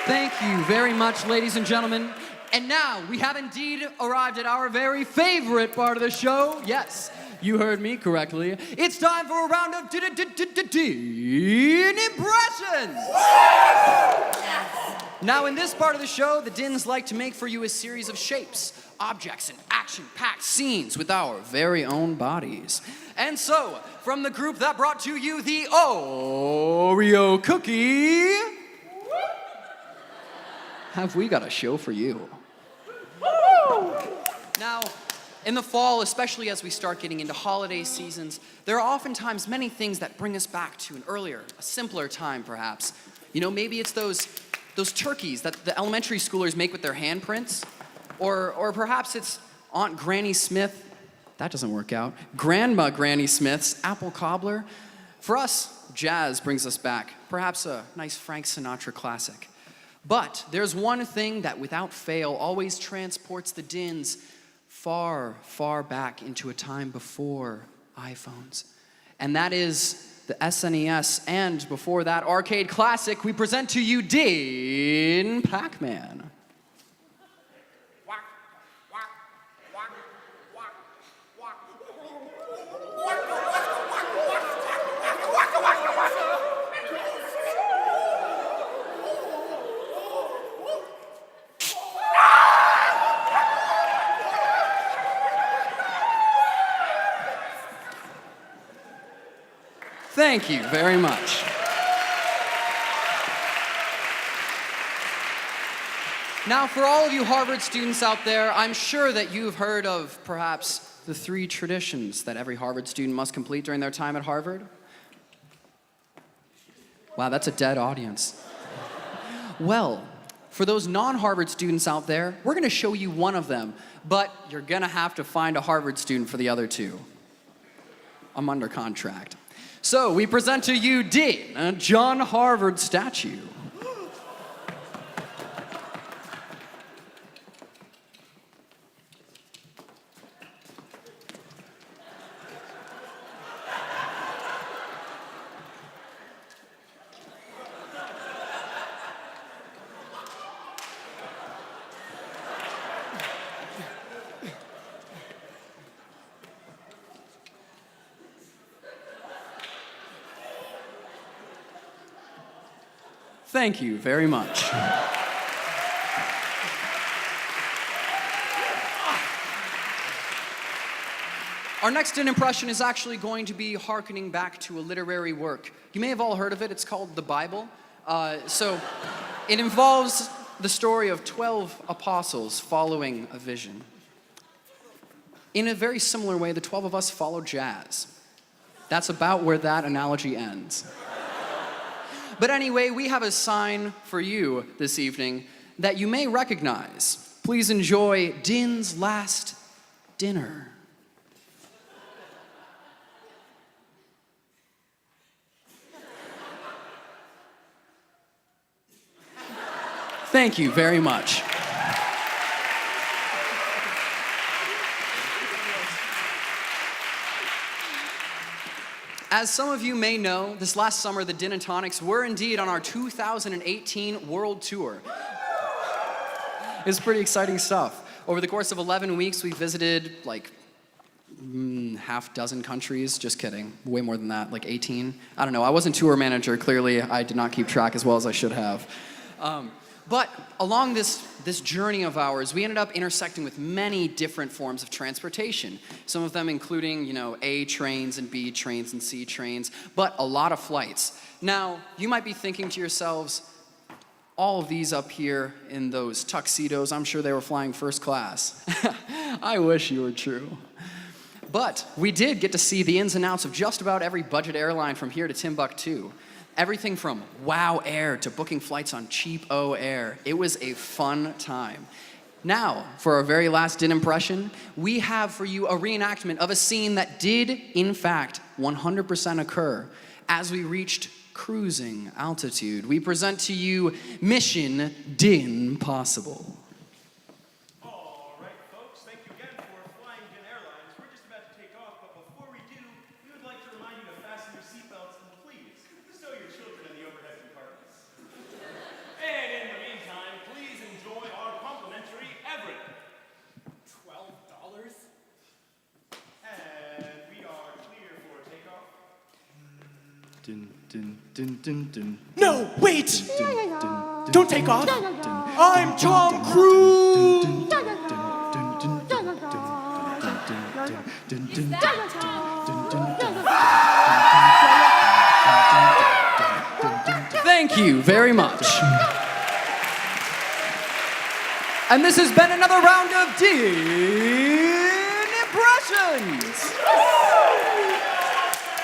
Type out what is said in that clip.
Thank you very much, ladies and gentlemen. And now we have indeed arrived at our very favorite part of the show. Yes, you heard me correctly. It's time for a round of Din Impressions. Now, in this part of the show, the Dins like to make for you a series of shapes, objects, and action-packed scenes with our very own bodies. And so, from the group that brought to you the Oreo cookie, have we got a show for you. Now, in the fall, especially as we start getting into holiday seasons, there are oftentimes many things that bring us back to an earlier, a simpler time, perhaps. You know, maybe it's those turkeys that the elementary schoolers make with their handprints, or perhaps it's Aunt Granny Smith, that doesn't work out, Grandma Granny Smith's apple cobbler. For us, jazz brings us back, perhaps a nice Frank Sinatra classic. But there's one thing that without fail always transports the Dins far, far back into a time before iPhones. And that is the SNES, and before that arcade classic, we present to you Din Pac-Man. Thank you very much. Now, for all of you Harvard students out there, I'm sure that you've heard of perhaps the 3 traditions that every Harvard student must complete during their time at Harvard. Wow, that's a dead audience. Well, for those non-Harvard students out there, we're going to show you one of them, but you're going to have to find a Harvard student for the other 2. I'm under contract. So, we present to you Din, a John Harvard statue. Thank you very much. Our next Din impression is actually going to be hearkening back to a literary work. You may have all heard of it. It's called the Bible. So it involves the story of 12 apostles following a vision. In a very similar way, the 12 of us follow jazz. That's about where that analogy ends. But anyway, we have a sign for you this evening that you may recognize. Please enjoy Din's Last Dinner. Thank you very much. As some of you may know, this last summer, the Din and Tonics were indeed on our 2018 World Tour. It's pretty exciting stuff. Over the course of 11 weeks, we visited like half dozen countries. Just kidding. Way more than that, like 18. I don't know. I wasn't tour manager. Clearly, I did not keep track as well as I should have. But along this journey of ours, we ended up intersecting with many different forms of transportation. Some of them including, you know, A trains and B trains and C trains, but a lot of flights. Now, you might be thinking to yourselves, all of these up here in those tuxedos, I'm sure they were flying first class. I wish you were true. But we did get to see the ins and outs of just about every budget airline from here to Timbuktu. Everything from Wow Air to booking flights on Cheap O Air. It was a fun time. Now, for our very last Din impression, we have for you a reenactment of a scene that did, in fact, 100% occur as we reached cruising altitude. We present to you Mission Din Possible. All right, folks, thank you again for flying Din Airlines. We're just about to take off, but before we do, we would like to remind you to fasten your seatbelts and please stow your children in the overhead compartments. And in the meantime, No, wait! Don't take off! I'm Tom Cruise! Thank you very much. And this has been another round of Dean Impressions.